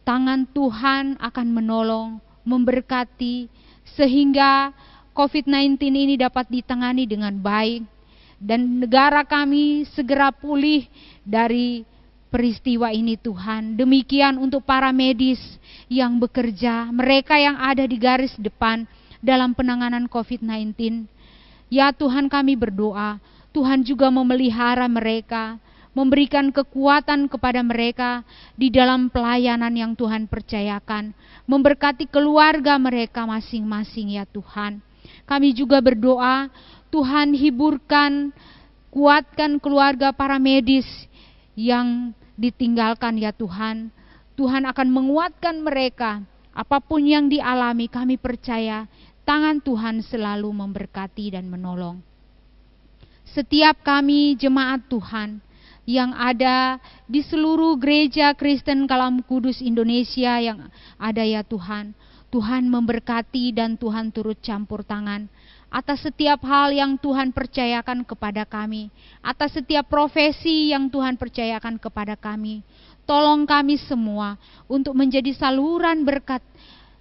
tangan Tuhan akan menolong, memberkati, sehingga COVID-19 ini dapat ditangani dengan baik, dan negara kami segera pulih dari peristiwa ini Tuhan. Demikian untuk para medis yang bekerja, mereka yang ada di garis depan dalam penanganan COVID-19. Ya Tuhan, kami berdoa, Tuhan juga memelihara mereka, memberikan kekuatan kepada mereka di dalam pelayanan yang Tuhan percayakan, memberkati keluarga mereka masing-masing ya Tuhan. Kami juga berdoa, Tuhan hiburkan, kuatkan keluarga para medis yang ditinggalkan ya Tuhan. Tuhan akan menguatkan mereka, apapun yang dialami kami percaya, tangan Tuhan selalu memberkati dan menolong. Setiap kami jemaat Tuhan yang ada di seluruh gereja Kristen Kalam Kudus Indonesia yang ada ya Tuhan, Tuhan memberkati dan Tuhan turut campur tangan atas setiap hal yang Tuhan percayakan kepada kami, atas setiap profesi yang Tuhan percayakan kepada kami. Tolong kami semua untuk menjadi saluran berkat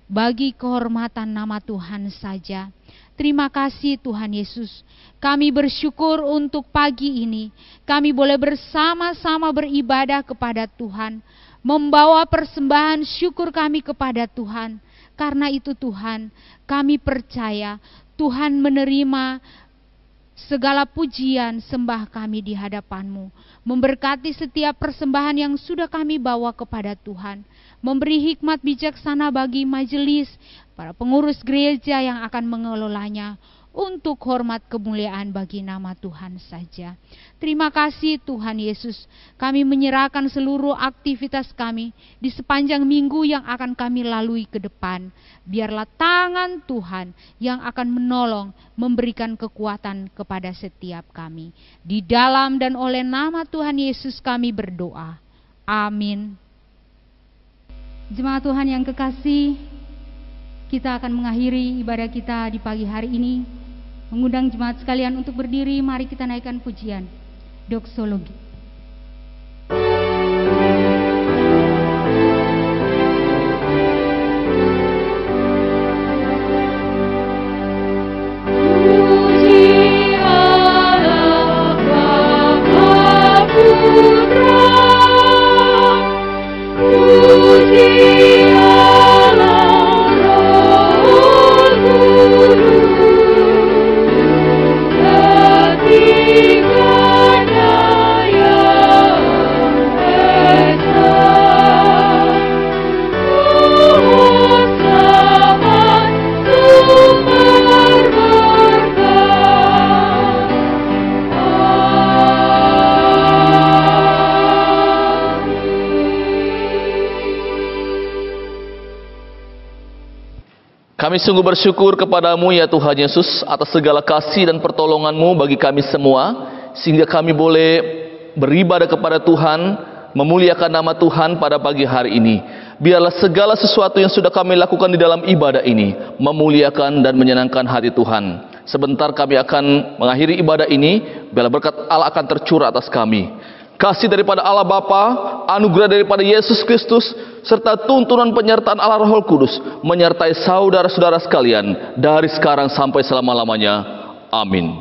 bagi kehormatan nama Tuhan saja. Terima kasih Tuhan Yesus. Kami bersyukur untuk pagi ini kami boleh bersama-sama beribadah kepada Tuhan, membawa persembahan syukur kami kepada Tuhan. Karena itu Tuhan, kami percaya Tuhan menerima segala pujian sembah kami di hadapan-Mu, memberkati setiap persembahan yang sudah kami bawa kepada Tuhan, memberi hikmat bijaksana bagi majelis, para pengurus gereja yang akan mengelolanya, untuk hormat kemuliaan bagi nama Tuhan saja. Terima kasih Tuhan Yesus, kami menyerahkan seluruh aktivitas kami di sepanjang minggu yang akan kami lalui ke depan. Biarlah tangan Tuhan yang akan menolong, memberikan kekuatan kepada setiap kami. Di dalam dan oleh nama Tuhan Yesus kami berdoa. Amin. Jemaat Tuhan yang kekasih, kita akan mengakhiri ibadah kita di pagi hari ini. Mengundang jemaat sekalian untuk berdiri, mari kita naikkan pujian doksologi. Ketika Kami sungguh bersyukur kepadamu ya Tuhan Yesus atas segala kasih dan pertolonganmu bagi kami semua, sehingga kami boleh beribadah kepada Tuhan, memuliakan nama Tuhan pada pagi hari ini. Biarlah segala sesuatu yang sudah kami lakukan di dalam ibadah ini memuliakan dan menyenangkan hati Tuhan. Sebentar kami akan mengakhiri ibadah ini, biarlah berkat Allah akan tercurah atas kami. Kasih daripada Allah Bapa, anugerah daripada Yesus Kristus, serta tuntunan penyertaan Allah Roh Kudus menyertai saudara-saudara sekalian dari sekarang sampai selama-lamanya. Amin.